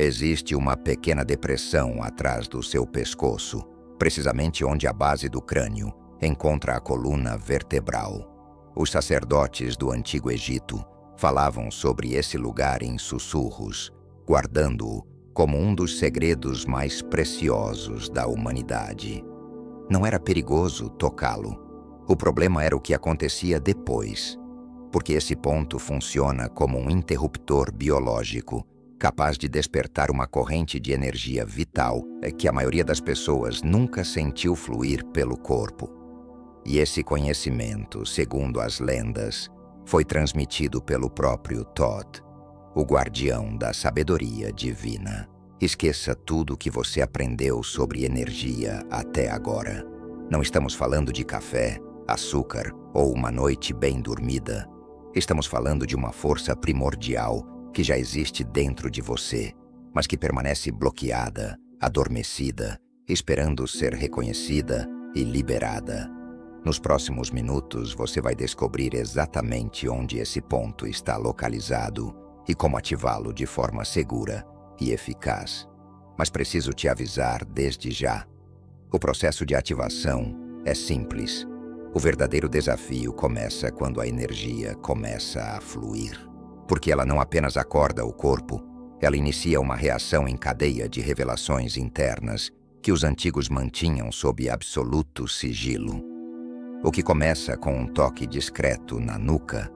Existe uma pequena depressão atrás do seu pescoço, precisamente onde a base do crânio encontra a coluna vertebral. Os sacerdotes do Antigo Egito falavam sobre esse lugar em sussurros, guardando-o como um dos segredos mais preciosos da humanidade. Não era perigoso tocá-lo. O problema era o que acontecia depois, porque esse ponto funciona como um interruptor biológico, capaz de despertar uma corrente de energia vital que a maioria das pessoas nunca sentiu fluir pelo corpo. E esse conhecimento, segundo as lendas, foi transmitido pelo próprio Thoth, o guardião da sabedoria divina. Esqueça tudo o que você aprendeu sobre energia até agora. Não estamos falando de café, açúcar ou uma noite bem dormida. Estamos falando de uma força primordial que já existe dentro de você, mas que permanece bloqueada, adormecida, esperando ser reconhecida e liberada. Nos próximos minutos, você vai descobrir exatamente onde esse ponto está localizado e como ativá-lo de forma segura e eficaz. Mas preciso te avisar desde já. O processo de ativação é simples. O verdadeiro desafio começa quando a energia começa a fluir. Porque ela não apenas acorda o corpo, ela inicia uma reação em cadeia de revelações internas que os antigos mantinham sob absoluto sigilo. O que começa com um toque discreto na nuca,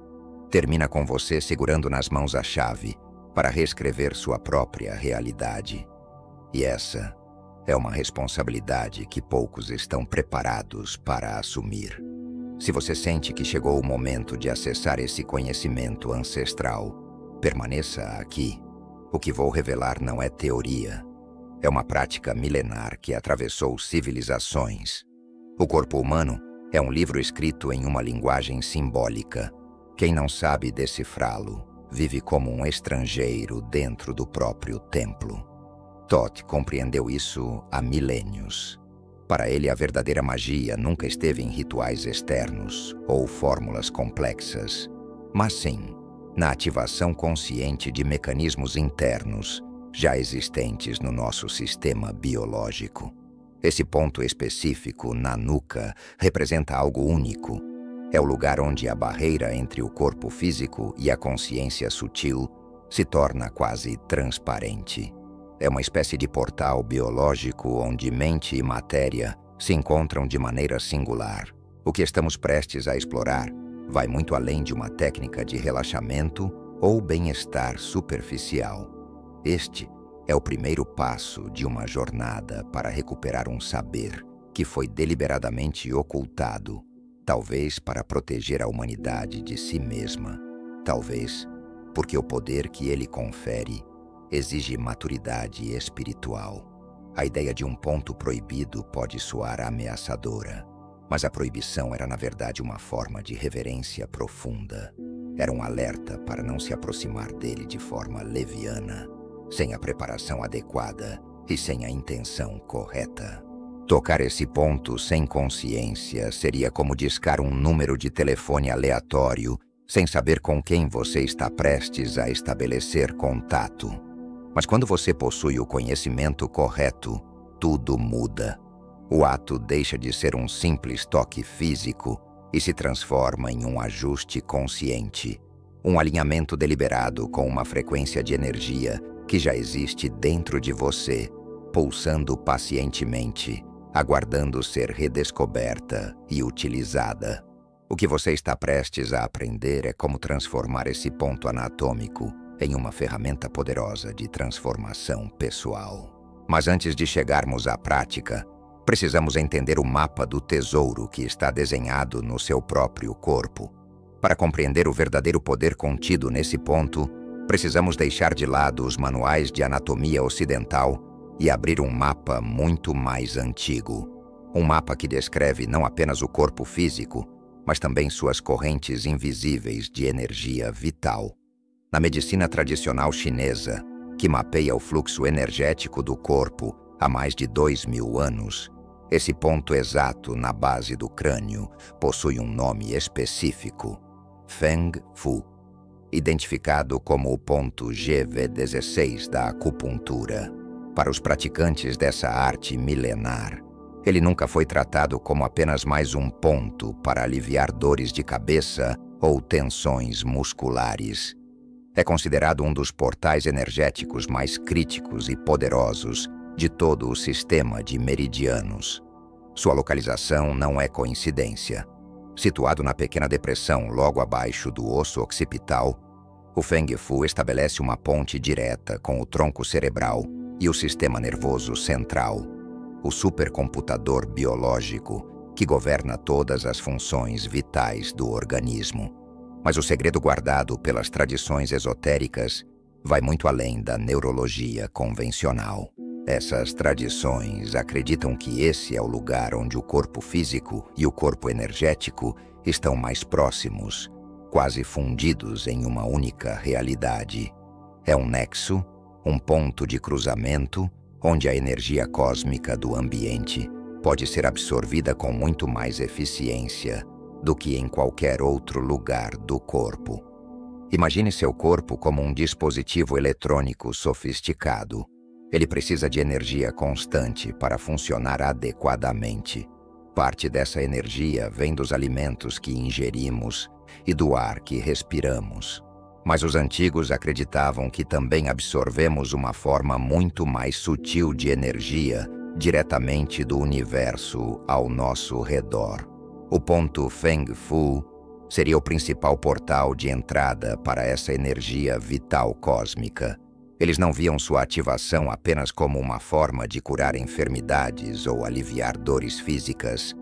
termina com você segurando nas mãos a chave para reescrever sua própria realidade. E essa é uma responsabilidade que poucos estão preparados para assumir. Se você sente que chegou o momento de acessar esse conhecimento ancestral, permaneça aqui. O que vou revelar não é teoria. É uma prática milenar que atravessou civilizações. O corpo humano é um livro escrito em uma linguagem simbólica. Quem não sabe decifrá-lo vive como um estrangeiro dentro do próprio templo. Thoth compreendeu isso há milênios. Para ele, a verdadeira magia nunca esteve em rituais externos ou fórmulas complexas, mas sim na ativação consciente de mecanismos internos já existentes no nosso sistema biológico. Esse ponto específico na nuca representa algo único. É o lugar onde a barreira entre o corpo físico e a consciência sutil se torna quase transparente. É uma espécie de portal biológico onde mente e matéria se encontram de maneira singular. O que estamos prestes a explorar vai muito além de uma técnica de relaxamento ou bem-estar superficial. Este é o primeiro passo de uma jornada para recuperar um saber que foi deliberadamente ocultado, talvez para proteger a humanidade de si mesma, talvez porque o poder que ele confere exige maturidade espiritual. A ideia de um ponto proibido pode soar ameaçadora, mas a proibição era na verdade uma forma de reverência profunda. Era um alerta para não se aproximar dele de forma leviana, sem a preparação adequada e sem a intenção correta. Tocar esse ponto sem consciência seria como discar um número de telefone aleatório sem saber com quem você está prestes a estabelecer contato. Mas quando você possui o conhecimento correto, tudo muda. O ato deixa de ser um simples toque físico e se transforma em um ajuste consciente, um alinhamento deliberado com uma frequência de energia que já existe dentro de você, pulsando pacientemente, aguardando ser redescoberta e utilizada. O que você está prestes a aprender é como transformar esse ponto anatômico em uma ferramenta poderosa de transformação pessoal. Mas antes de chegarmos à prática, precisamos entender o mapa do tesouro que está desenhado no seu próprio corpo. Para compreender o verdadeiro poder contido nesse ponto, precisamos deixar de lado os manuais de anatomia ocidental e abrir um mapa muito mais antigo. Um mapa que descreve não apenas o corpo físico, mas também suas correntes invisíveis de energia vital. Na medicina tradicional chinesa, que mapeia o fluxo energético do corpo há mais de 2000 anos, esse ponto exato na base do crânio possui um nome específico: Feng Fu. identificado como o ponto GV16 da acupuntura. Para os praticantes dessa arte milenar, ele nunca foi tratado como apenas mais um ponto para aliviar dores de cabeça ou tensões musculares. É considerado um dos portais energéticos mais críticos e poderosos de todo o sistema de meridianos. Sua localização não é coincidência. Situado na pequena depressão logo abaixo do osso occipital, o Feng Fu estabelece uma ponte direta com o tronco cerebral e o sistema nervoso central, o supercomputador biológico que governa todas as funções vitais do organismo. Mas o segredo guardado pelas tradições esotéricas vai muito além da neurologia convencional. Essas tradições acreditam que esse é o lugar onde o corpo físico e o corpo energético estão mais próximos, quase fundidos em uma única realidade. É um nexo, um ponto de cruzamento, onde a energia cósmica do ambiente pode ser absorvida com muito mais eficiência do que em qualquer outro lugar do corpo. Imagine seu corpo como um dispositivo eletrônico sofisticado. Ele precisa de energia constante para funcionar adequadamente. Parte dessa energia vem dos alimentos que ingerimos e do ar que respiramos. Mas os antigos acreditavam que também absorvemos uma forma muito mais sutil de energia diretamente do universo ao nosso redor. O ponto Feng Fu seria o principal portal de entrada para essa energia vital cósmica. Eles não viam sua ativação apenas como uma forma de curar enfermidades ou aliviar dores físicas,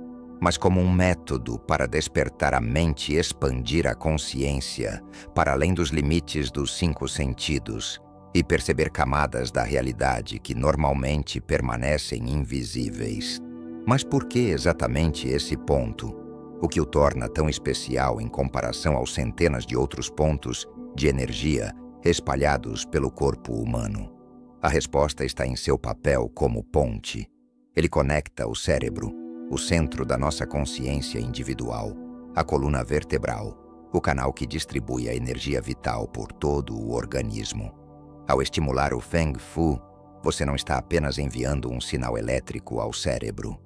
mas como um método para despertar a mente e expandir a consciência para além dos limites dos 5 sentidos e perceber camadas da realidade que normalmente permanecem invisíveis. Mas por que exatamente esse ponto? O que o torna tão especial em comparação aos centenas de outros pontos de energia espalhados pelo corpo humano? A resposta está em seu papel como ponte. Ele conecta o cérebro, o centro da nossa consciência individual, a coluna vertebral, o canal que distribui a energia vital por todo o organismo. Ao estimular o Feng Fu, você não está apenas enviando um sinal elétrico ao cérebro.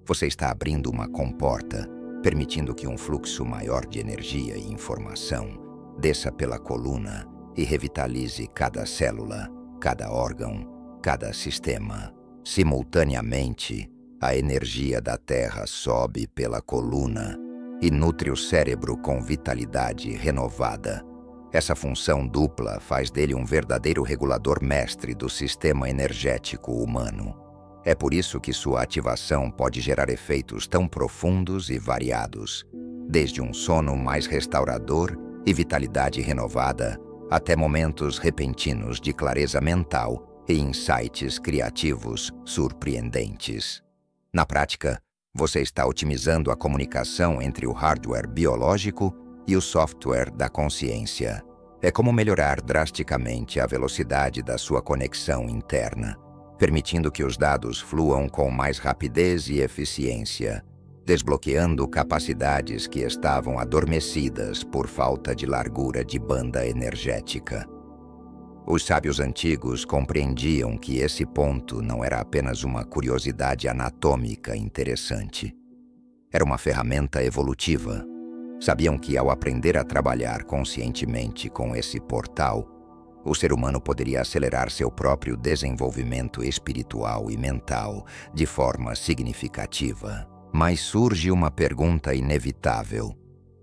Você está abrindo uma comporta, permitindo que um fluxo maior de energia e informação desça pela coluna e revitalize cada célula, cada órgão, cada sistema. Simultaneamente, a energia da Terra sobe pela coluna e nutre o cérebro com vitalidade renovada. Essa função dupla faz dele um verdadeiro regulador mestre do sistema energético humano. É por isso que sua ativação pode gerar efeitos tão profundos e variados, desde um sono mais restaurador e vitalidade renovada, até momentos repentinos de clareza mental e insights criativos surpreendentes. Na prática, você está otimizando a comunicação entre o hardware biológico e o software da consciência. É como melhorar drasticamente a velocidade da sua conexão interna, permitindo que os dados fluam com mais rapidez e eficiência, desbloqueando capacidades que estavam adormecidas por falta de largura de banda energética. Os sábios antigos compreendiam que esse ponto não era apenas uma curiosidade anatômica interessante. Era uma ferramenta evolutiva. Sabiam que ao aprender a trabalhar conscientemente com esse portal, o ser humano poderia acelerar seu próprio desenvolvimento espiritual e mental de forma significativa. Mas surge uma pergunta inevitável.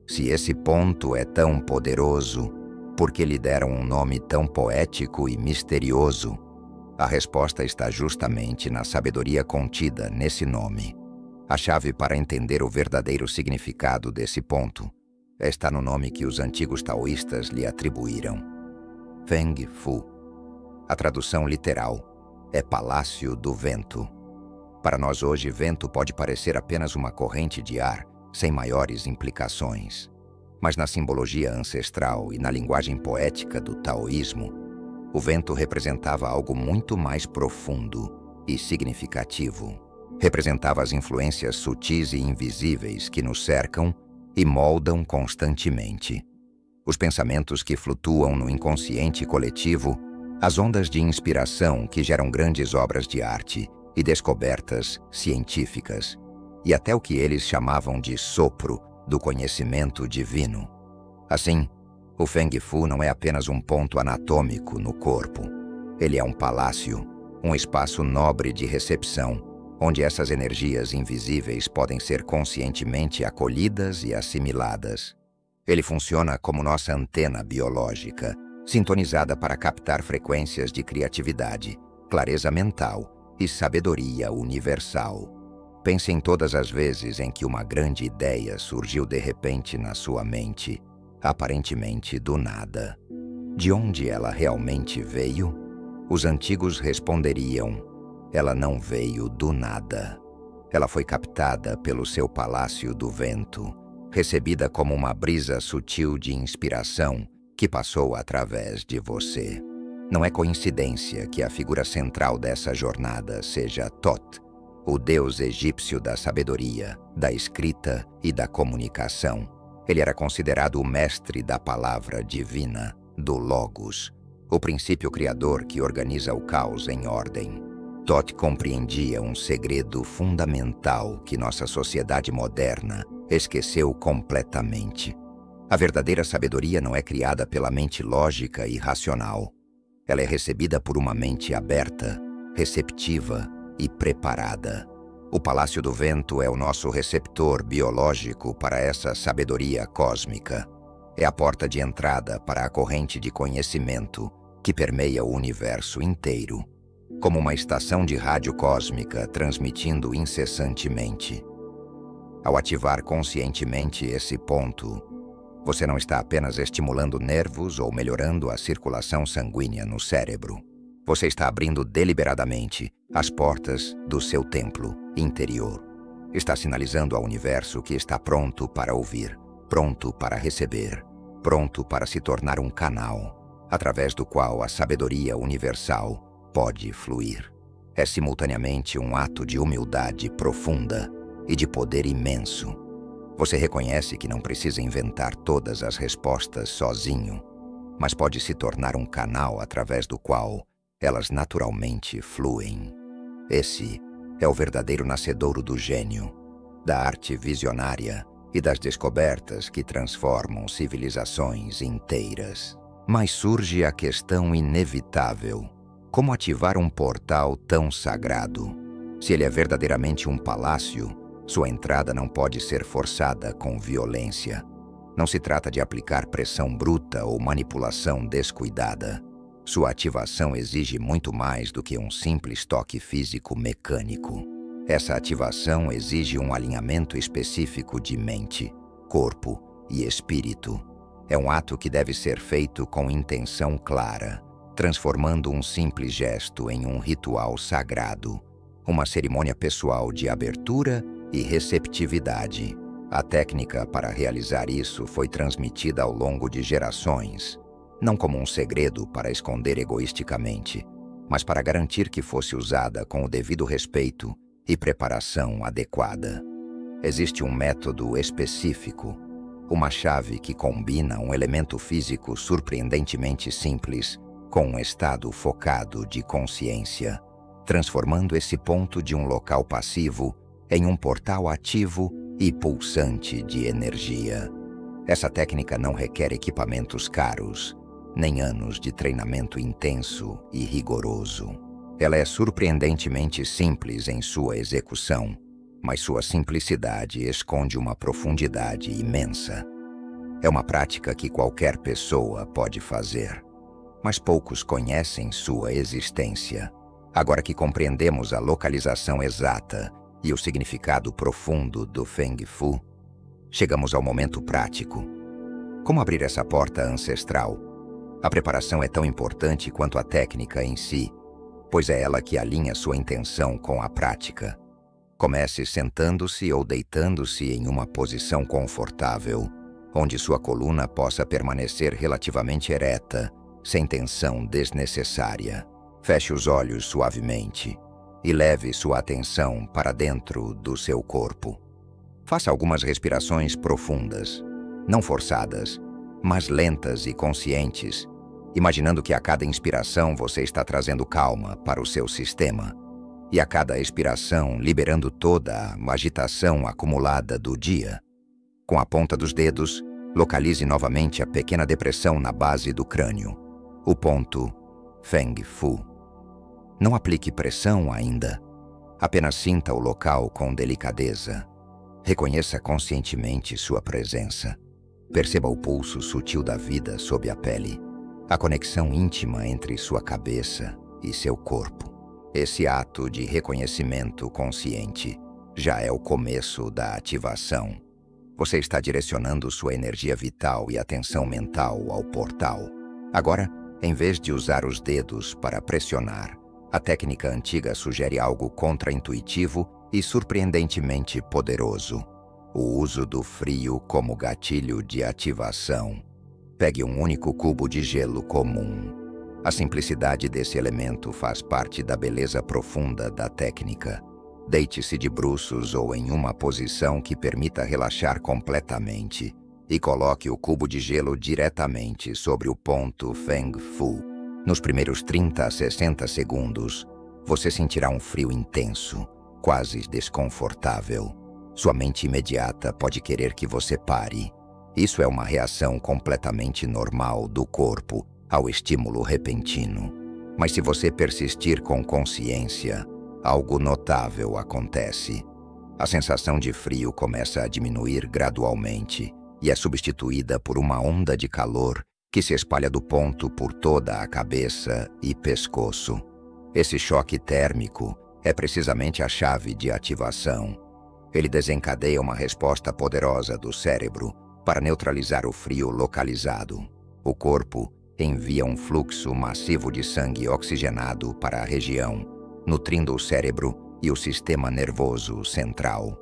Se esse ponto é tão poderoso, por que lhe deram um nome tão poético e misterioso? A resposta está justamente na sabedoria contida nesse nome. A chave para entender o verdadeiro significado desse ponto está no nome que os antigos taoístas lhe atribuíram: Feng Fu. A tradução literal é Palácio do Vento. Para nós hoje, vento pode parecer apenas uma corrente de ar, sem maiores implicações. Mas na simbologia ancestral e na linguagem poética do taoísmo, o vento representava algo muito mais profundo e significativo. Representava as influências sutis e invisíveis que nos cercam e moldam constantemente. os pensamentos que flutuam no inconsciente coletivo, as ondas de inspiração que geram grandes obras de arte e descobertas científicas, e até o que eles chamavam de sopro do conhecimento divino. Assim, o Feng Fu não é apenas um ponto anatômico no corpo. Ele é um palácio, um espaço nobre de recepção, onde essas energias invisíveis podem ser conscientemente acolhidas e assimiladas. Ele funciona como nossa antena biológica, sintonizada para captar frequências de criatividade, clareza mental e sabedoria universal. Pense em todas as vezes em que uma grande ideia surgiu de repente na sua mente, aparentemente do nada. De onde ela realmente veio? Os antigos responderiam: ela não veio do nada. Ela foi captada pelo seu palácio do vento, recebida como uma brisa sutil de inspiração que passou através de você. Não é coincidência que a figura central dessa jornada seja Thoth, o deus egípcio da sabedoria, da escrita e da comunicação. Ele era considerado o mestre da palavra divina, do Logos, o princípio criador que organiza o caos em ordem. Thoth compreendia um segredo fundamental que nossa sociedade moderna esqueceu completamente. A verdadeira sabedoria não é criada pela mente lógica e racional. Ela é recebida por uma mente aberta, receptiva e preparada. O Palácio do Vento é o nosso receptor biológico para essa sabedoria cósmica. É a porta de entrada para a corrente de conhecimento que permeia o universo inteiro, como uma estação de rádio cósmica transmitindo incessantemente. Ao ativar conscientemente esse ponto, você não está apenas estimulando nervos ou melhorando a circulação sanguínea no cérebro. Você está abrindo deliberadamente as portas do seu templo interior. Está sinalizando ao universo que está pronto para ouvir, pronto para receber, pronto para se tornar um canal, através do qual a sabedoria universal pode fluir. É simultaneamente um ato de humildade profunda e de poder imenso. Você reconhece que não precisa inventar todas as respostas sozinho, mas pode se tornar um canal através do qual elas naturalmente fluem. Esse é o verdadeiro nascedouro do gênio, da arte visionária e das descobertas que transformam civilizações inteiras. Mas surge a questão inevitável: como ativar um portal tão sagrado? Se ele é verdadeiramente um palácio, sua entrada não pode ser forçada com violência. Não se trata de aplicar pressão bruta ou manipulação descuidada. Sua ativação exige muito mais do que um simples toque físico mecânico. Essa ativação exige um alinhamento específico de mente, corpo e espírito. É um ato que deve ser feito com intenção clara, transformando um simples gesto em um ritual sagrado, uma cerimônia pessoal de abertura e receptividade. A técnica para realizar isso foi transmitida ao longo de gerações, não como um segredo para esconder egoisticamente, mas para garantir que fosse usada com o devido respeito e preparação adequada. Existe um método específico, uma chave que combina um elemento físico surpreendentemente simples com um estado focado de consciência, transformando esse ponto de um local passivo em um portal ativo e pulsante de energia. Essa técnica não requer equipamentos caros, nem anos de treinamento intenso e rigoroso. Ela é surpreendentemente simples em sua execução, mas sua simplicidade esconde uma profundidade imensa. É uma prática que qualquer pessoa pode fazer, mas poucos conhecem sua existência. Agora que compreendemos a localização exata e o significado profundo do Feng Fu, chegamos ao momento prático. Como abrir essa porta ancestral? A preparação é tão importante quanto a técnica em si, pois é ela que alinha sua intenção com a prática. Comece sentando-se ou deitando-se em uma posição confortável, onde sua coluna possa permanecer relativamente ereta, sem tensão desnecessária. Feche os olhos suavemente e leve sua atenção para dentro do seu corpo. Faça algumas respirações profundas, não forçadas, mas lentas e conscientes, imaginando que a cada inspiração você está trazendo calma para o seu sistema, e a cada expiração liberando toda a agitação acumulada do dia. Com a ponta dos dedos, localize novamente a pequena depressão na base do crânio, o ponto Feng Fu. Não aplique pressão ainda, apenas sinta o local com delicadeza. Reconheça conscientemente sua presença. Perceba o pulso sutil da vida sob a pele, a conexão íntima entre sua cabeça e seu corpo. Esse ato de reconhecimento consciente já é o começo da ativação. Você está direcionando sua energia vital e atenção mental ao portal. Agora, em vez de usar os dedos para pressionar, a técnica antiga sugere algo contraintuitivo e surpreendentemente poderoso: o uso do frio como gatilho de ativação. Pegue um único cubo de gelo comum. A simplicidade desse elemento faz parte da beleza profunda da técnica. Deite-se de bruços ou em uma posição que permita relaxar completamente e coloque o cubo de gelo diretamente sobre o ponto Feng Fu. Nos primeiros 30 a 60 segundos, você sentirá um frio intenso, quase desconfortável. Sua mente imediata pode querer que você pare. Isso é uma reação completamente normal do corpo ao estímulo repentino. Mas se você persistir com consciência, algo notável acontece. A sensação de frio começa a diminuir gradualmente e é substituída por uma onda de calor que se espalha do ponto por toda a cabeça e pescoço. Esse choque térmico é precisamente a chave de ativação. Ele desencadeia uma resposta poderosa do cérebro para neutralizar o frio localizado. O corpo envia um fluxo massivo de sangue oxigenado para a região, nutrindo o cérebro e o sistema nervoso central.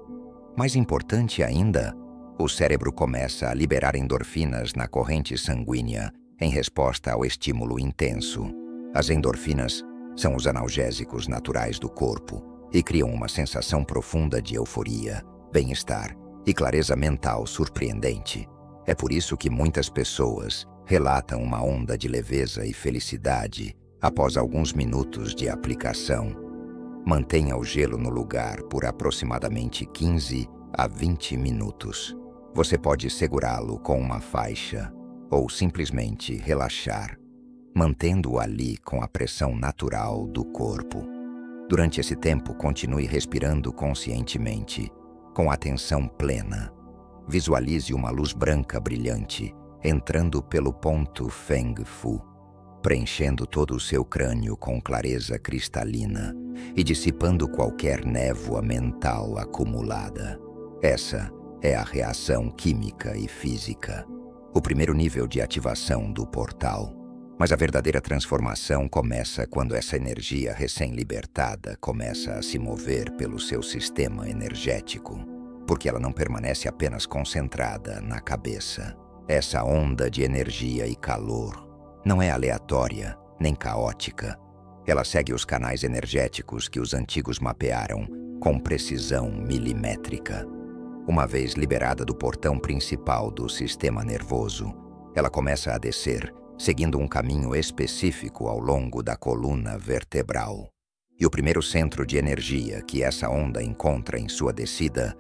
Mais importante ainda, o cérebro começa a liberar endorfinas na corrente sanguínea em resposta ao estímulo intenso. As endorfinas são os analgésicos naturais do corpo e criam uma sensação profunda de euforia, bem-estar e clareza mental surpreendente. É por isso que muitas pessoas relatam uma onda de leveza e felicidade após alguns minutos de aplicação. Mantenha o gelo no lugar por aproximadamente 15 a 20 minutos. Você pode segurá-lo com uma faixa ou simplesmente relaxar, mantendo-o ali com a pressão natural do corpo. Durante esse tempo, continue respirando conscientemente, com atenção plena. Visualize uma luz branca brilhante entrando pelo ponto Feng Fu, preenchendo todo o seu crânio com clareza cristalina e dissipando qualquer névoa mental acumulada. Essa é a reação química e física, o primeiro nível de ativação do portal. Mas a verdadeira transformação começa quando essa energia recém-libertada começa a se mover pelo seu sistema energético, porque ela não permanece apenas concentrada na cabeça. Essa onda de energia e calor não é aleatória nem caótica. Ela segue os canais energéticos que os antigos mapearam com precisão milimétrica. Uma vez liberada do portão principal do sistema nervoso, ela começa a descer, seguindo um caminho específico ao longo da coluna vertebral. E o primeiro centro de energia que essa onda encontra em sua descida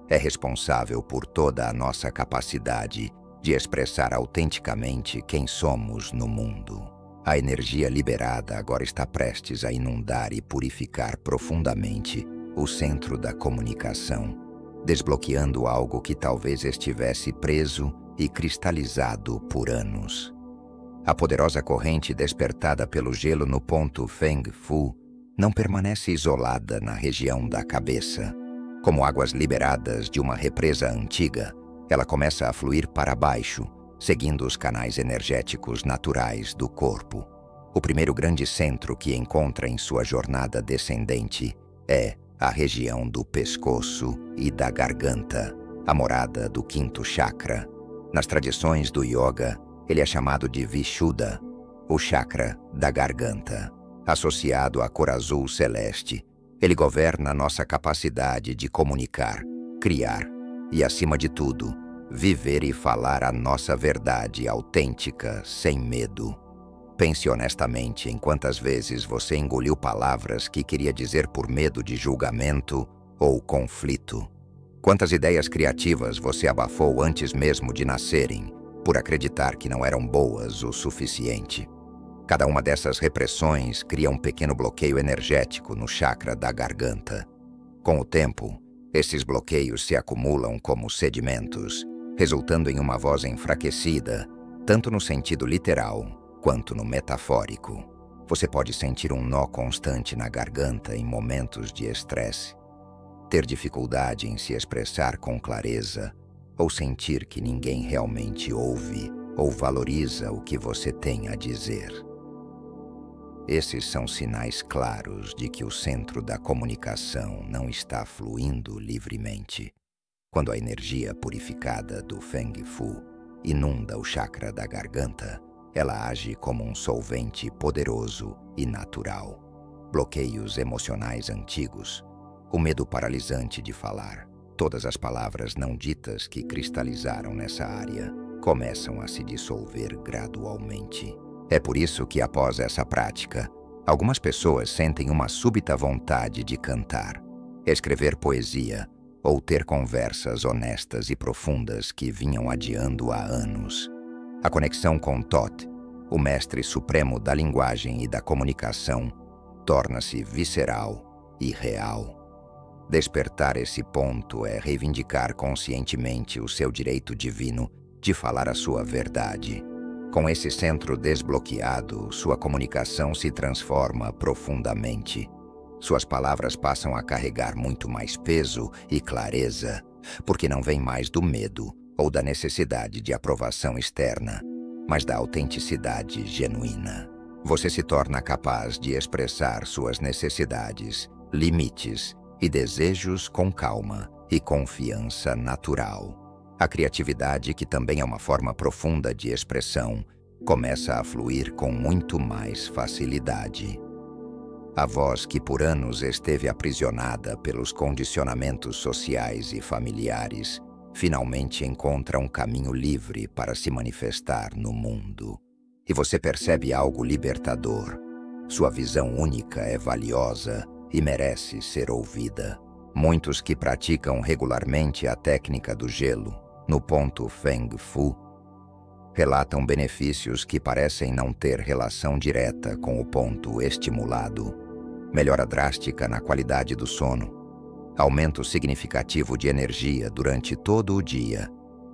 é responsável por toda a nossa capacidade de expressar autenticamente quem somos no mundo. A energia liberada agora está prestes a inundar e purificar profundamente o centro da comunicação, desbloqueando algo que talvez estivesse preso e cristalizado por anos. A poderosa corrente despertada pelo gelo no ponto Feng Fu não permanece isolada na região da cabeça. Como águas liberadas de uma represa antiga, ela começa a fluir para baixo, seguindo os canais energéticos naturais do corpo. O primeiro grande centro que encontra em sua jornada descendente é a região do pescoço e da garganta, a morada do quinto chakra. Nas tradições do yoga, ele é chamado de Vishuddha, o chakra da garganta. Associado à cor azul celeste, ele governa nossa capacidade de comunicar, criar e, acima de tudo, viver e falar a nossa verdade autêntica, sem medo. Pense honestamente em quantas vezes você engoliu palavras que queria dizer por medo de julgamento ou conflito. Quantas ideias criativas você abafou antes mesmo de nascerem, por acreditar que não eram boas o suficiente. Cada uma dessas repressões cria um pequeno bloqueio energético no chakra da garganta. Com o tempo, esses bloqueios se acumulam como sedimentos, resultando em uma voz enfraquecida, tanto no sentido literal quanto no metafórico. Você pode sentir um nó constante na garganta em momentos de estresse, ter dificuldade em se expressar com clareza, ou sentir que ninguém realmente ouve ou valoriza o que você tem a dizer. Esses são sinais claros de que o centro da comunicação não está fluindo livremente. Quando a energia purificada do Feng Fu inunda o chakra da garganta, ela age como um solvente poderoso e natural. Bloqueios emocionais antigos, o medo paralisante de falar, todas as palavras não ditas que cristalizaram nessa área começam a se dissolver gradualmente. É por isso que, após essa prática, algumas pessoas sentem uma súbita vontade de cantar, escrever poesia ou ter conversas honestas e profundas que vinham adiando há anos. A conexão com Thoth, o mestre supremo da linguagem e da comunicação, torna-se visceral e real. Despertar esse ponto é reivindicar conscientemente o seu direito divino de falar a sua verdade. Com esse centro desbloqueado, sua comunicação se transforma profundamente. Suas palavras passam a carregar muito mais peso e clareza, porque não vem mais do medo ou da necessidade de aprovação externa, mas da autenticidade genuína. Você se torna capaz de expressar suas necessidades, limites e desejos com calma e confiança natural. A criatividade, que também é uma forma profunda de expressão, começa a fluir com muito mais facilidade. A voz que por anos esteve aprisionada pelos condicionamentos sociais e familiares, finalmente encontra um caminho livre para se manifestar no mundo. E você percebe algo libertador. Sua visão única é valiosa e merece ser ouvida. Muitos que praticam regularmente a técnica do gelo, no ponto Feng Fu, relatam benefícios que parecem não ter relação direta com o ponto estimulado. Melhora drástica na qualidade do sono, aumento significativo de energia durante todo o dia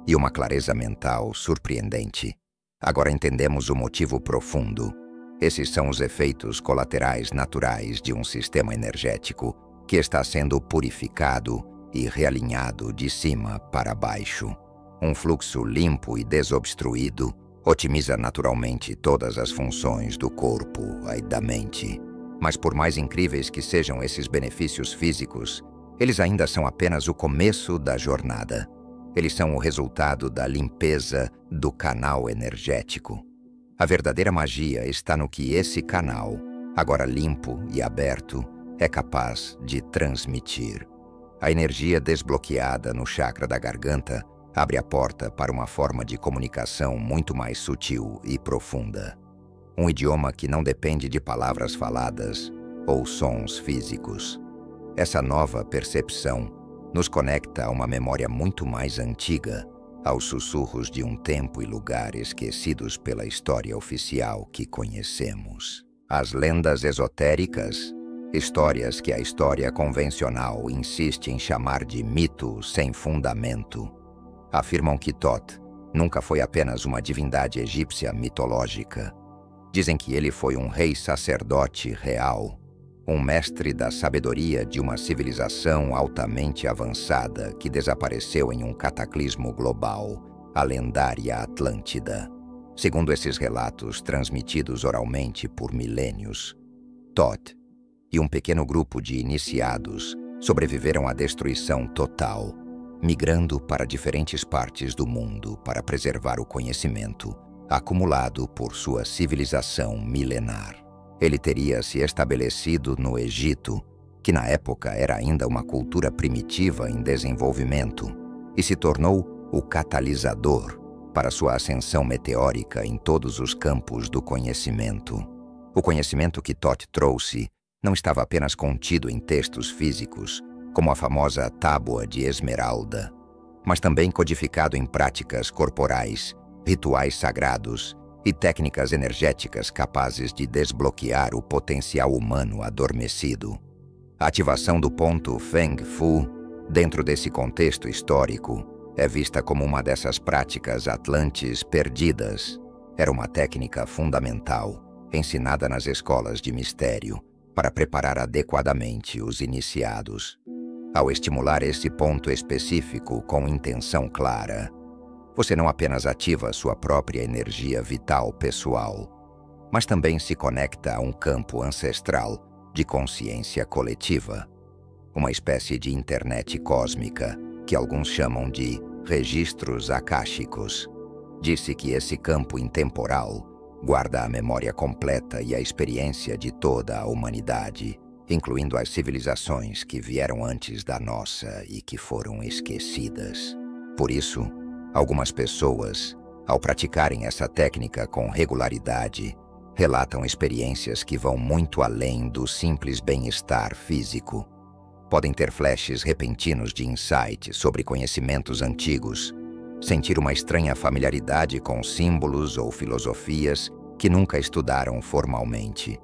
e uma clareza mental surpreendente. Agora entendemos o motivo profundo. Esses são os efeitos colaterais naturais de um sistema energético que está sendo purificado e realinhado de cima para baixo. Um fluxo limpo e desobstruído otimiza naturalmente todas as funções do corpo e da mente. Mas por mais incríveis que sejam esses benefícios físicos, eles ainda são apenas o começo da jornada. Eles são o resultado da limpeza do canal energético. A verdadeira magia está no que esse canal, agora limpo e aberto, é capaz de transmitir. A energia desbloqueada no chakra da garganta abre a porta para uma forma de comunicação muito mais sutil e profunda. Um idioma que não depende de palavras faladas ou sons físicos. Essa nova percepção nos conecta a uma memória muito mais antiga, aos sussurros de um tempo e lugar esquecidos pela história oficial que conhecemos. As lendas esotéricas, histórias que a história convencional insiste em chamar de mito sem fundamento, afirmam que Thoth nunca foi apenas uma divindade egípcia mitológica. Dizem que ele foi um rei sacerdote real, um mestre da sabedoria de uma civilização altamente avançada que desapareceu em um cataclismo global, a lendária Atlântida. Segundo esses relatos transmitidos oralmente por milênios, Thoth e um pequeno grupo de iniciados sobreviveram à destruição total, migrando para diferentes partes do mundo para preservar o conhecimento acumulado por sua civilização milenar. Ele teria se estabelecido no Egito, que na época era ainda uma cultura primitiva em desenvolvimento, e se tornou o catalisador para sua ascensão meteórica em todos os campos do conhecimento. O conhecimento que Thoth trouxe não estava apenas contido em textos físicos, como a famosa Tábua de Esmeralda, mas também codificado em práticas corporais, rituais sagrados e técnicas energéticas capazes de desbloquear o potencial humano adormecido. A ativação do ponto Feng Fu, dentro desse contexto histórico, é vista como uma dessas práticas atlantes perdidas. Era uma técnica fundamental, ensinada nas escolas de mistério, para preparar adequadamente os iniciados. Ao estimular esse ponto específico com intenção clara, você não apenas ativa sua própria energia vital pessoal, mas também se conecta a um campo ancestral de consciência coletiva, uma espécie de internet cósmica que alguns chamam de registros akáshicos. Disse que esse campo intemporal guarda a memória completa e a experiência de toda a humanidade, incluindo as civilizações que vieram antes da nossa e que foram esquecidas. Por isso, algumas pessoas, ao praticarem essa técnica com regularidade, relatam experiências que vão muito além do simples bem-estar físico. Podem ter flashes repentinos de insight sobre conhecimentos antigos, sentir uma estranha familiaridade com símbolos ou filosofias que nunca estudaram formalmente,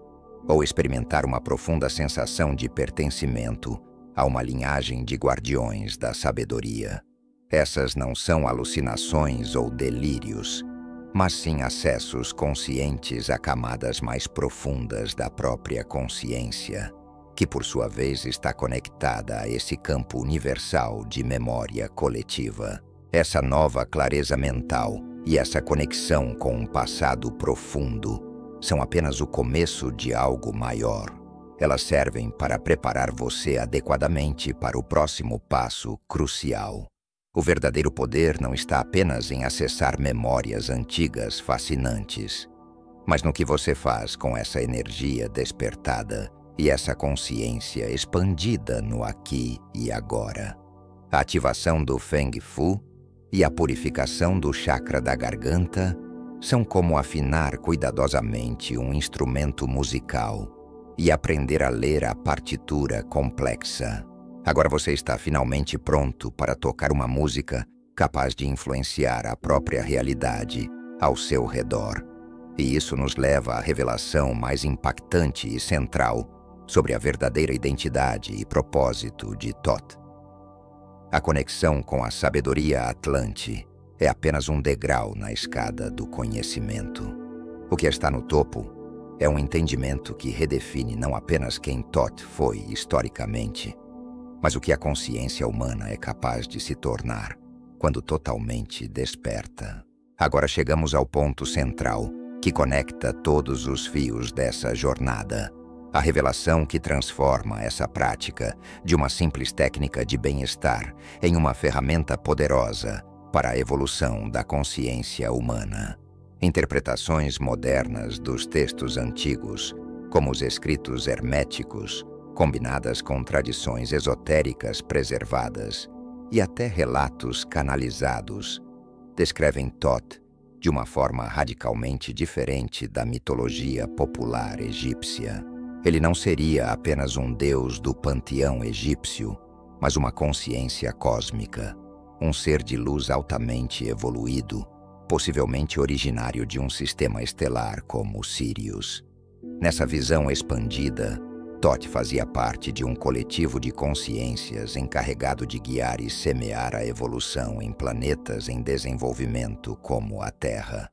ou experimentar uma profunda sensação de pertencimento a uma linhagem de guardiões da sabedoria. Essas não são alucinações ou delírios, mas sim acessos conscientes a camadas mais profundas da própria consciência, que por sua vez está conectada a esse campo universal de memória coletiva. Essa nova clareza mental e essa conexão com um passado profundo são apenas o começo de algo maior. Elas servem para preparar você adequadamente para o próximo passo crucial. O verdadeiro poder não está apenas em acessar memórias antigas fascinantes, mas no que você faz com essa energia despertada e essa consciência expandida no aqui e agora. A ativação do Feng Fu e a purificação do chakra da garganta são como afinar cuidadosamente um instrumento musical e aprender a ler a partitura complexa. Agora você está finalmente pronto para tocar uma música capaz de influenciar a própria realidade ao seu redor. E isso nos leva à revelação mais impactante e central sobre a verdadeira identidade e propósito de Thoth. A conexão com a sabedoria atlante é apenas um degrau na escada do conhecimento. O que está no topo é um entendimento que redefine não apenas quem Thoth foi historicamente, mas o que a consciência humana é capaz de se tornar quando totalmente desperta. Agora chegamos ao ponto central que conecta todos os fios dessa jornada. A revelação que transforma essa prática de uma simples técnica de bem-estar em uma ferramenta poderosa para a evolução da consciência humana. Interpretações modernas dos textos antigos, como os escritos herméticos, combinadas com tradições esotéricas preservadas e até relatos canalizados, descrevem Thoth de uma forma radicalmente diferente da mitologia popular egípcia. Ele não seria apenas um deus do panteão egípcio, mas uma consciência cósmica, um ser de luz altamente evoluído, possivelmente originário de um sistema estelar como Sirius. Nessa visão expandida, Thoth fazia parte de um coletivo de consciências encarregado de guiar e semear a evolução em planetas em desenvolvimento como a Terra.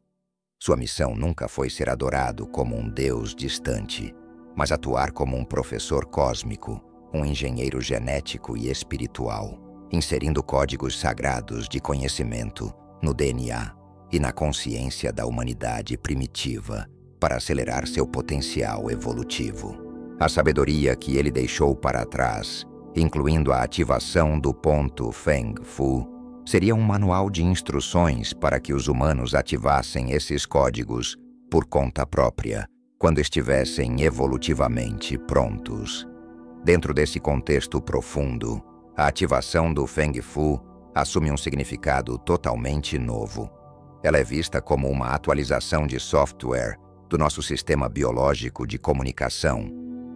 Sua missão nunca foi ser adorado como um deus distante, mas atuar como um professor cósmico, um engenheiro genético e espiritual, inserindo códigos sagrados de conhecimento no DNA e na consciência da humanidade primitiva para acelerar seu potencial evolutivo. A sabedoria que ele deixou para trás, incluindo a ativação do ponto Feng Fu, seria um manual de instruções para que os humanos ativassem esses códigos por conta própria, quando estivessem evolutivamente prontos. Dentro desse contexto profundo, a ativação do Feng Fu assume um significado totalmente novo. Ela é vista como uma atualização de software do nosso sistema biológico de comunicação.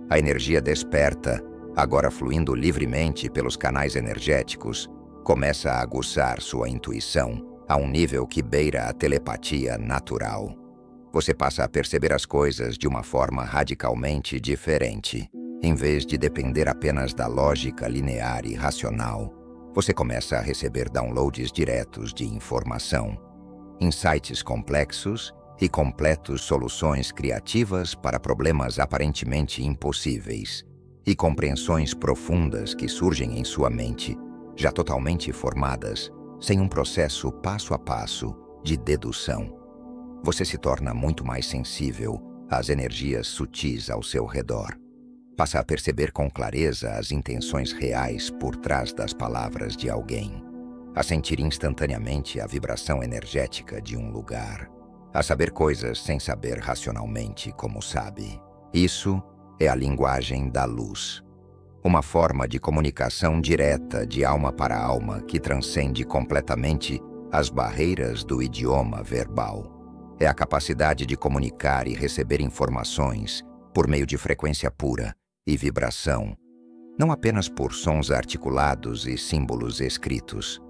A energia desperta, agora fluindo livremente pelos canais energéticos, começa a aguçar sua intuição a um nível que beira a telepatia natural. Você passa a perceber as coisas de uma forma radicalmente diferente. Em vez de depender apenas da lógica linear e racional, você começa a receber downloads diretos de informação, insights complexos e completos soluções criativas para problemas aparentemente impossíveis, e compreensões profundas que surgem em sua mente, já totalmente formadas, sem um processo passo a passo de dedução. Você se torna muito mais sensível às energias sutis ao seu redor. Passa a perceber com clareza as intenções reais por trás das palavras de alguém, a sentir instantaneamente a vibração energética de um lugar, a saber coisas sem saber racionalmente como sabe. Isso é a linguagem da luz. Uma forma de comunicação direta de alma para alma que transcende completamente as barreiras do idioma verbal. É a capacidade de comunicar e receber informações por meio de frequência pura e vibração, não apenas por sons articulados e símbolos escritos.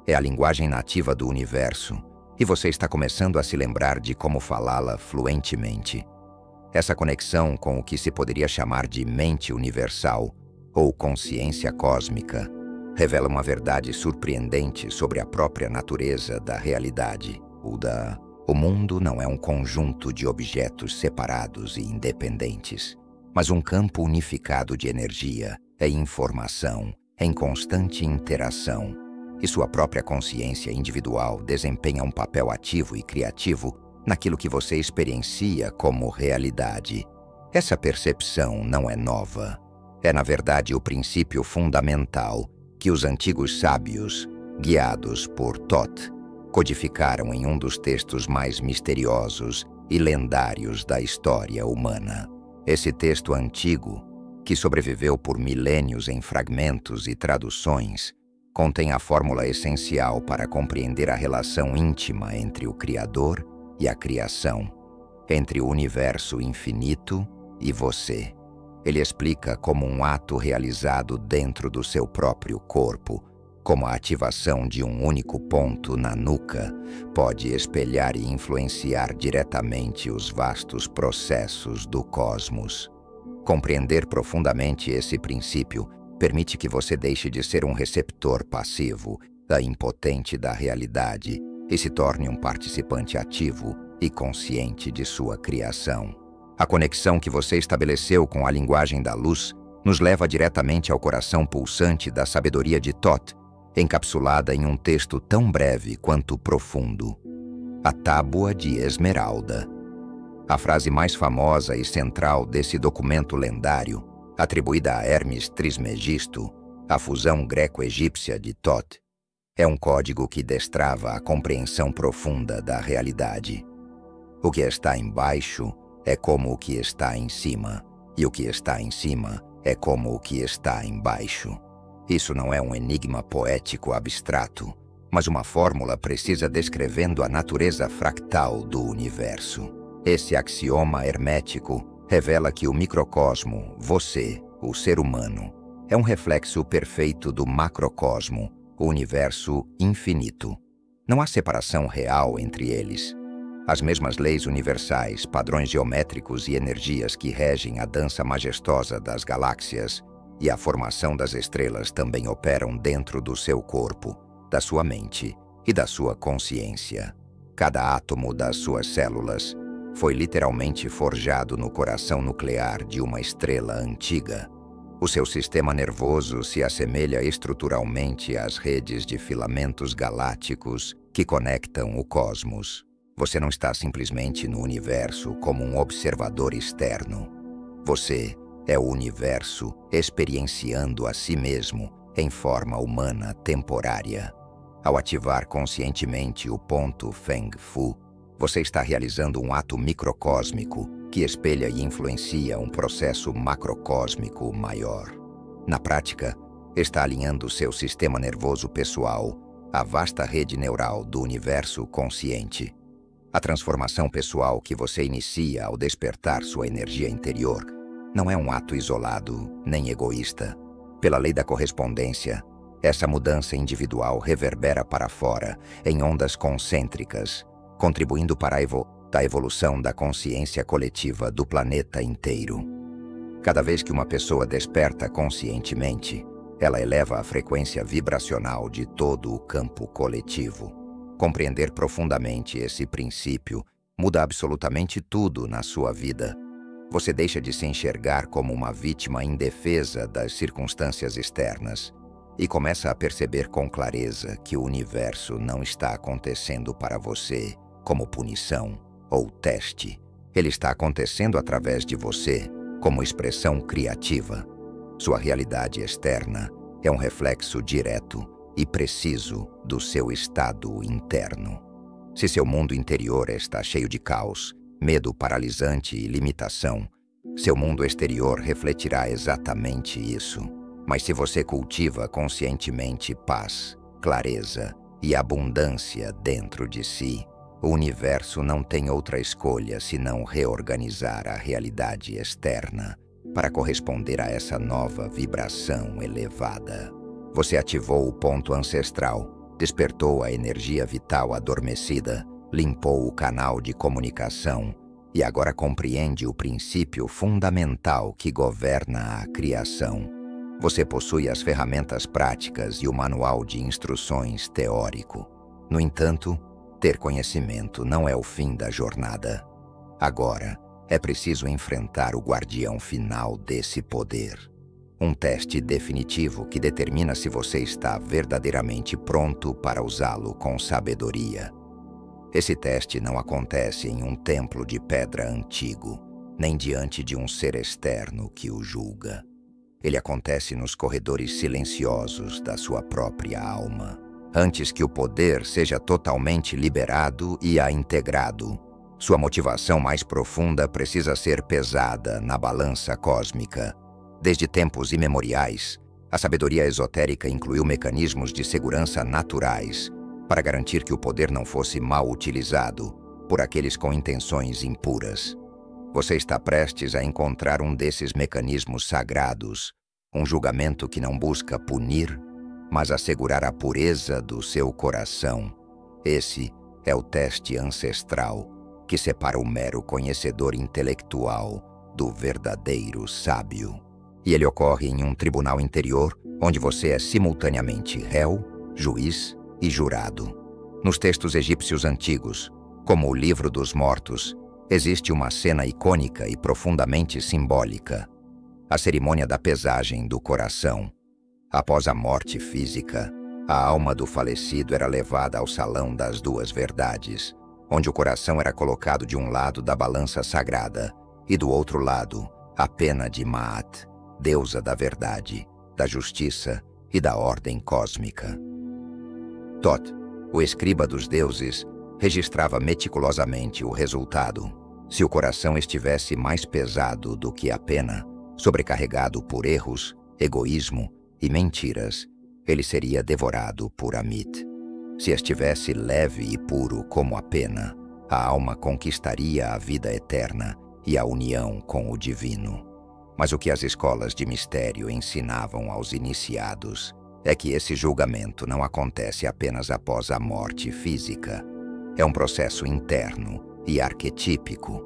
É a linguagem nativa do universo, e você está começando a se lembrar de como falá-la fluentemente. Essa conexão com o que se poderia chamar de mente universal ou consciência cósmica revela uma verdade surpreendente sobre a própria natureza da realidade. O mundo não é um conjunto de objetos separados e independentes, mas um campo unificado de energia e informação em constante interação, e sua própria consciência individual desempenha um papel ativo e criativo naquilo que você experiencia como realidade. Essa percepção não é nova. É, na verdade, o princípio fundamental que os antigos sábios, guiados por Thoth, codificaram em um dos textos mais misteriosos e lendários da história humana. Esse texto antigo, que sobreviveu por milênios em fragmentos e traduções, contém a fórmula essencial para compreender a relação íntima entre o Criador e a criação, entre o universo infinito e você. Ele explica como um ato realizado dentro do seu próprio corpo, como a ativação de um único ponto na nuca, pode espelhar e influenciar diretamente os vastos processos do cosmos. Compreender profundamente esse princípio permite que você deixe de ser um receptor passivo, impotente da realidade, e se torne um participante ativo e consciente de sua criação. A conexão que você estabeleceu com a linguagem da luz nos leva diretamente ao coração pulsante da sabedoria de Thoth, encapsulada em um texto tão breve quanto profundo: a Tábua de Esmeralda. A frase mais famosa e central desse documento lendário, atribuída a Hermes Trismegisto, a fusão greco-egípcia de Thoth, é um código que destrava a compreensão profunda da realidade. O que está embaixo é como o que está em cima, e o que está em cima é como o que está embaixo. Isso não é um enigma poético abstrato, mas uma fórmula precisa descrevendo a natureza fractal do universo. Esse axioma hermético revela que o microcosmo, você, o ser humano, é um reflexo perfeito do macrocosmo, o universo infinito. Não há separação real entre eles. As mesmas leis universais, padrões geométricos e energias que regem a dança majestosa das galáxias e a formação das estrelas também operam dentro do seu corpo, da sua mente e da sua consciência. Cada átomo das suas células foi literalmente forjado no coração nuclear de uma estrela antiga. O seu sistema nervoso se assemelha estruturalmente às redes de filamentos galácticos que conectam o cosmos. Você não está simplesmente no universo como um observador externo. Você é o universo experienciando a si mesmo em forma humana temporária. Ao ativar conscientemente o ponto Feng Fu, você está realizando um ato microcósmico que espelha e influencia um processo macrocósmico maior. Na prática, está alinhando seu sistema nervoso pessoal a vasta rede neural do universo consciente. A transformação pessoal que você inicia ao despertar sua energia interior não é um ato isolado nem egoísta. Pela lei da correspondência, essa mudança individual reverbera para fora em ondas concêntricas, contribuindo para a evolução da consciência coletiva do planeta inteiro. Cada vez que uma pessoa desperta conscientemente, ela eleva a frequência vibracional de todo o campo coletivo. Compreender profundamente esse princípio muda absolutamente tudo na sua vida. Você deixa de se enxergar como uma vítima indefesa das circunstâncias externas e começa a perceber com clareza que o universo não está acontecendo para você como punição ou teste. Ele está acontecendo através de você como expressão criativa. Sua realidade externa é um reflexo direto e preciso do seu estado interno. Se seu mundo interior está cheio de caos, medo paralisante e limitação, seu mundo exterior refletirá exatamente isso. Mas se você cultiva conscientemente paz, clareza e abundância dentro de si, o universo não tem outra escolha senão reorganizar a realidade externa para corresponder a essa nova vibração elevada. Você ativou o ponto ancestral, despertou a energia vital adormecida, limpou o canal de comunicação e agora compreende o princípio fundamental que governa a criação. Você possui as ferramentas práticas e o manual de instruções teórico. No entanto, ter conhecimento não é o fim da jornada. Agora, é preciso enfrentar o guardião final desse poder. Um teste definitivo que determina se você está verdadeiramente pronto para usá-lo com sabedoria. Esse teste não acontece em um templo de pedra antigo, nem diante de um ser externo que o julga. Ele acontece nos corredores silenciosos da sua própria alma, antes que o poder seja totalmente liberado e integrado. Sua motivação mais profunda precisa ser pesada na balança cósmica. Desde tempos imemoriais, a sabedoria esotérica incluiu mecanismos de segurança naturais para garantir que o poder não fosse mal utilizado por aqueles com intenções impuras. Você está prestes a encontrar um desses mecanismos sagrados, um julgamento que não busca punir, mas assegurar a pureza do seu coração. Esse é o teste ancestral que separa o mero conhecedor intelectual do verdadeiro sábio. E ele ocorre em um tribunal interior, onde você é simultaneamente réu, juiz e jurado. Nos textos egípcios antigos, como o Livro dos Mortos, existe uma cena icônica e profundamente simbólica: a cerimônia da pesagem do coração. Após a morte física, a alma do falecido era levada ao Salão das Duas Verdades, onde o coração era colocado de um lado da balança sagrada e do outro lado a pena de Maat, deusa da verdade, da justiça e da ordem cósmica. Thoth, o escriba dos deuses, registrava meticulosamente o resultado. Se o coração estivesse mais pesado do que a pena, sobrecarregado por erros, egoísmo e mentiras, ele seria devorado por Amit. Se estivesse leve e puro como a pena, a alma conquistaria a vida eterna e a união com o divino. Mas o que as escolas de mistério ensinavam aos iniciados é que esse julgamento não acontece apenas após a morte física. É um processo interno e arquetípico,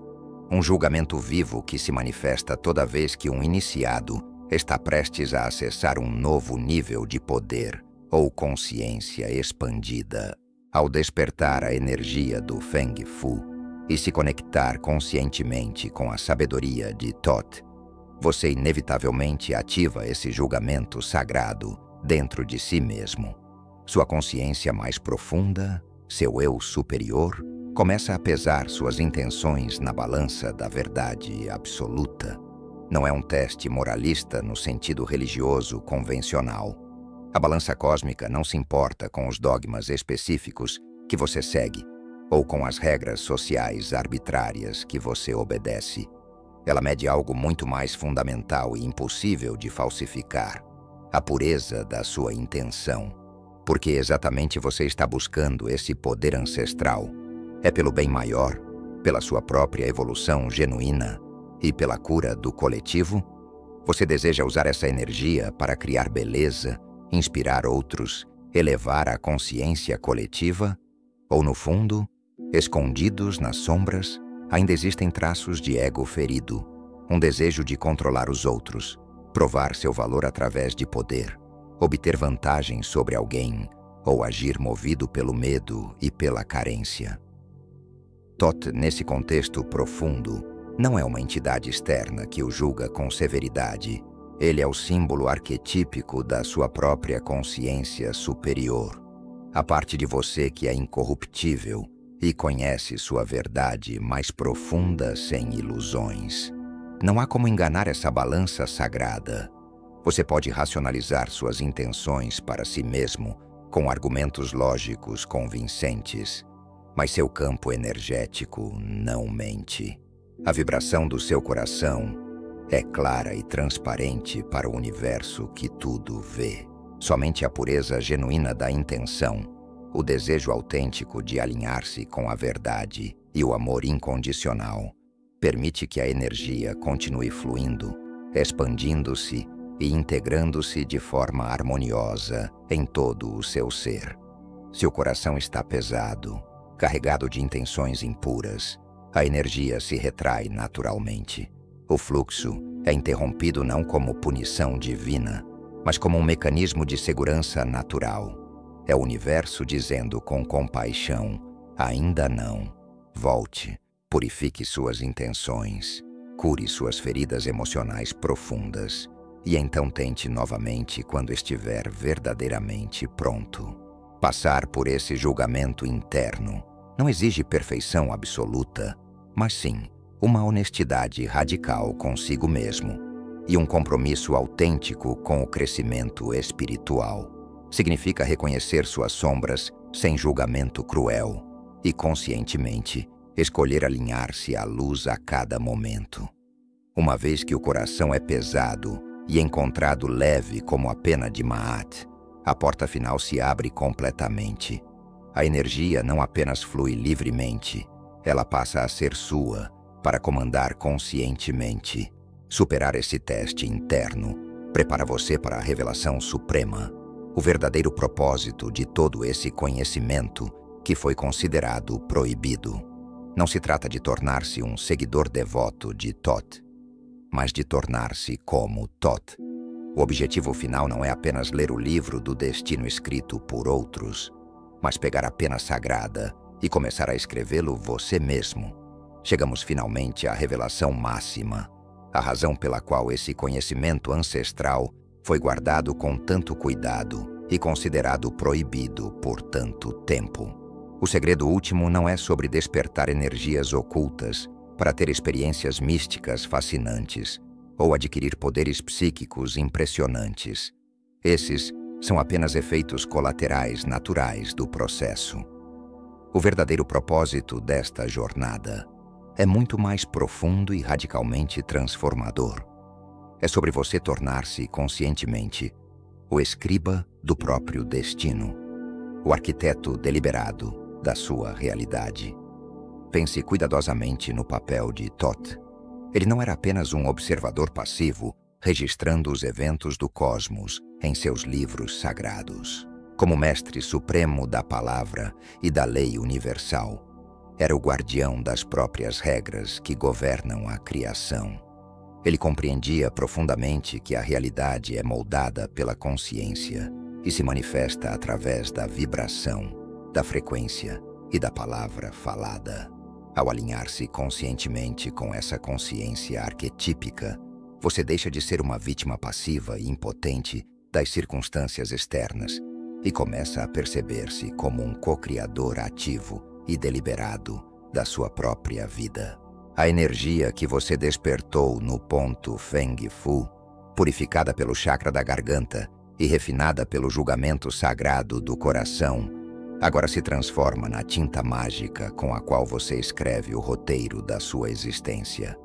um julgamento vivo que se manifesta toda vez que um iniciado está prestes a acessar um novo nível de poder ou consciência expandida. Ao despertar a energia do Feng Fu e se conectar conscientemente com a sabedoria de Thoth, você inevitavelmente ativa esse julgamento sagrado dentro de si mesmo. Sua consciência mais profunda, seu eu superior, começa a pesar suas intenções na balança da verdade absoluta. Não é um teste moralista no sentido religioso convencional. A balança cósmica não se importa com os dogmas específicos que você segue ou com as regras sociais arbitrárias que você obedece. Ela mede algo muito mais fundamental e impossível de falsificar: a pureza da sua intenção. Porque exatamente você está buscando esse poder ancestral. É pelo bem maior, pela sua própria evolução genuína e pela cura do coletivo? Você deseja usar essa energia para criar beleza, inspirar outros, elevar a consciência coletiva? Ou no fundo, escondidos nas sombras, ainda existem traços de ego ferido, um desejo de controlar os outros, provar seu valor através de poder, obter vantagem sobre alguém ou agir movido pelo medo e pela carência. Thoth, nesse contexto profundo, não é uma entidade externa que o julga com severidade. Ele é o símbolo arquetípico da sua própria consciência superior, a parte de você que é incorruptível e conhece sua verdade mais profunda sem ilusões. Não há como enganar essa balança sagrada. Você pode racionalizar suas intenções para si mesmo com argumentos lógicos convincentes, mas seu campo energético não mente. A vibração do seu coração é clara e transparente para o universo que tudo vê. Somente a pureza genuína da intenção, o desejo autêntico de alinhar-se com a verdade e o amor incondicional permite que a energia continue fluindo, expandindo-se e integrando-se de forma harmoniosa em todo o seu ser. Se o coração está pesado, carregado de intenções impuras, a energia se retrai naturalmente. O fluxo é interrompido não como punição divina, mas como um mecanismo de segurança natural. É o universo dizendo com compaixão: ainda não. Volte, purifique suas intenções, cure suas feridas emocionais profundas e então tente novamente quando estiver verdadeiramente pronto. Passar por esse julgamento interno não exige perfeição absoluta, mas sim uma honestidade radical consigo mesmo e um compromisso autêntico com o crescimento espiritual. Significa reconhecer suas sombras sem julgamento cruel e, conscientemente, escolher alinhar-se à luz a cada momento. Uma vez que o coração é pesado e encontrado leve como a pena de Ma'at, a porta final se abre completamente. A energia não apenas flui livremente, ela passa a ser sua, para comandar conscientemente. Superar esse teste interno prepara você para a revelação suprema, o verdadeiro propósito de todo esse conhecimento que foi considerado proibido. Não se trata de tornar-se um seguidor devoto de Thoth, mas de tornar-se como Thoth. O objetivo final não é apenas ler o livro do destino escrito por outros, mas pegar a pena sagrada e começar a escrevê-lo você mesmo. Chegamos finalmente à revelação máxima, a razão pela qual esse conhecimento ancestral foi guardado com tanto cuidado e considerado proibido por tanto tempo. O segredo último não é sobre despertar energias ocultas para ter experiências místicas fascinantes ou adquirir poderes psíquicos impressionantes. Esses são apenas efeitos colaterais naturais do processo. O verdadeiro propósito desta jornada é muito mais profundo e radicalmente transformador. É sobre você tornar-se conscientemente o escriba do próprio destino, o arquiteto deliberado da sua realidade. Pense cuidadosamente no papel de Thoth. Ele não era apenas um observador passivo, registrando os eventos do cosmos em seus livros sagrados. Como mestre supremo da palavra e da lei universal, era o guardião das próprias regras que governam a criação. Ele compreendia profundamente que a realidade é moldada pela consciência e se manifesta através da vibração, da frequência e da palavra falada. Ao alinhar-se conscientemente com essa consciência arquetípica, você deixa de ser uma vítima passiva e impotente das circunstâncias externas e começa a perceber-se como um co-criador ativo e deliberado da sua própria vida. A energia que você despertou no ponto Feng Fu, purificada pelo chakra da garganta e refinada pelo julgamento sagrado do coração, agora se transforma na tinta mágica com a qual você escreve o roteiro da sua existência.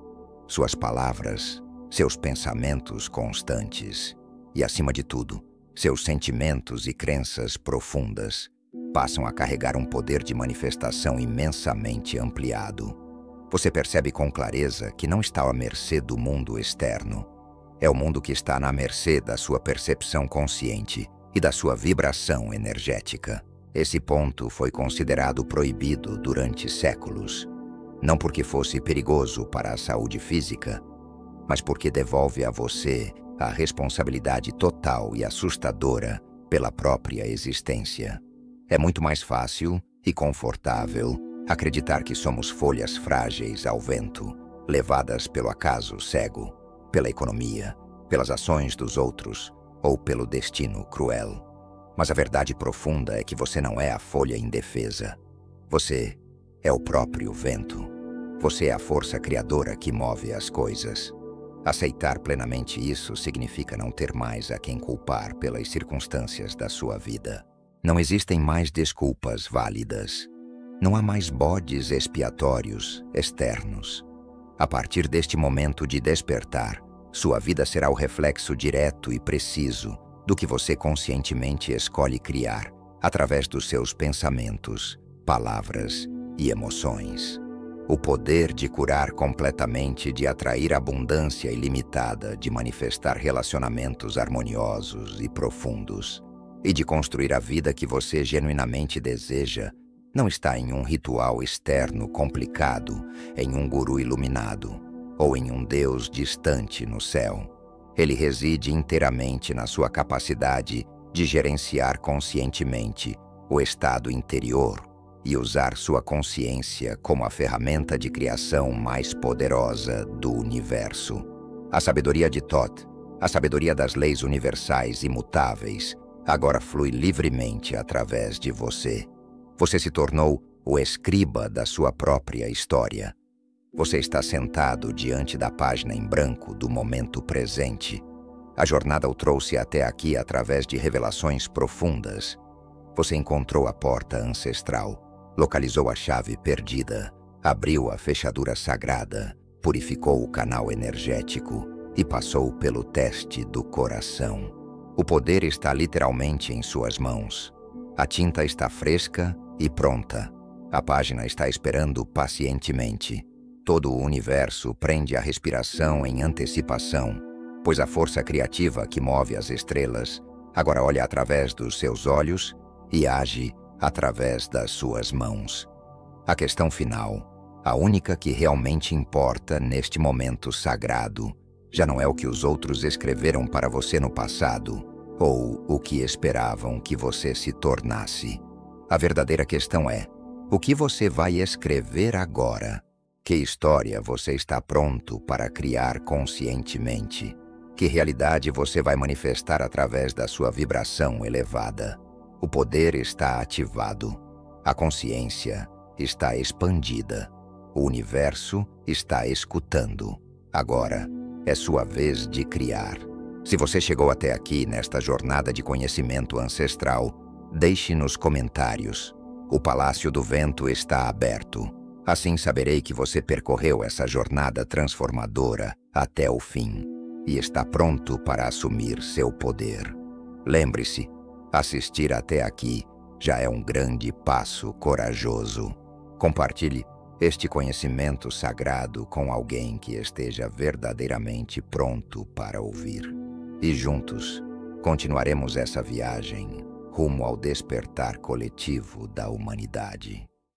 Suas palavras, seus pensamentos constantes e, acima de tudo, Seus sentimentos e crenças profundas passam a carregar um poder de manifestação imensamente ampliado. Você percebe com clareza que não está à mercê do mundo externo. É o mundo que está na mercê da sua percepção consciente e da sua vibração energética. Esse ponto foi considerado proibido durante séculos, não porque fosse perigoso para a saúde física, mas porque devolve a você a responsabilidade total e assustadora pela própria existência. É muito mais fácil e confortável acreditar que somos folhas frágeis ao vento, levadas pelo acaso cego, pela economia, pelas ações dos outros ou pelo destino cruel. Mas a verdade profunda é que você não é a folha indefesa. Você é o próprio vento. Você é a força criadora que move as coisas. Aceitar plenamente isso significa não ter mais a quem culpar pelas circunstâncias da sua vida. Não existem mais desculpas válidas. Não há mais bodes expiatórios externos. A partir deste momento de despertar, sua vida será o reflexo direto e preciso do que você conscientemente escolhe criar através dos seus pensamentos, palavras e emoções. O poder de curar completamente, de atrair abundância ilimitada, de manifestar relacionamentos harmoniosos e profundos e de construir a vida que você genuinamente deseja não está em um ritual externo complicado, em um guru iluminado ou em um Deus distante no céu. Ele reside inteiramente na sua capacidade de gerenciar conscientemente o estado interior e usar sua consciência como a ferramenta de criação mais poderosa do universo. A sabedoria de Thoth, a sabedoria das leis universais imutáveis, agora flui livremente através de você. Você se tornou o escriba da sua própria história. Você está sentado diante da página em branco do momento presente. A jornada o trouxe até aqui através de revelações profundas. Você encontrou a porta ancestral, localizou a chave perdida, abriu a fechadura sagrada, purificou o canal energético e passou pelo teste do coração. O poder está literalmente em suas mãos. A tinta está fresca e pronta. A página está esperando pacientemente. Todo o universo prende a respiração em antecipação, pois a força criativa que move as estrelas agora olha através dos seus olhos e age através das suas mãos. A questão final, a única que realmente importa neste momento sagrado, já não é o que os outros escreveram para você no passado ou o que esperavam que você se tornasse. A verdadeira questão é: o que você vai escrever agora? Que história você está pronto para criar conscientemente? Que realidade você vai manifestar através da sua vibração elevada? O poder está ativado. A consciência está expandida. O universo está escutando. Agora é sua vez de criar. Se você chegou até aqui nesta jornada de conhecimento ancestral, deixe nos comentários. O Palácio do Vento está aberto. Assim saberei que você percorreu essa jornada transformadora até o fim e está pronto para assumir seu poder. Lembre-se, assistir até aqui já é um grande passo corajoso. Compartilhe este conhecimento sagrado com alguém que esteja verdadeiramente pronto para ouvir. E juntos, continuaremos essa viagem rumo ao despertar coletivo da humanidade.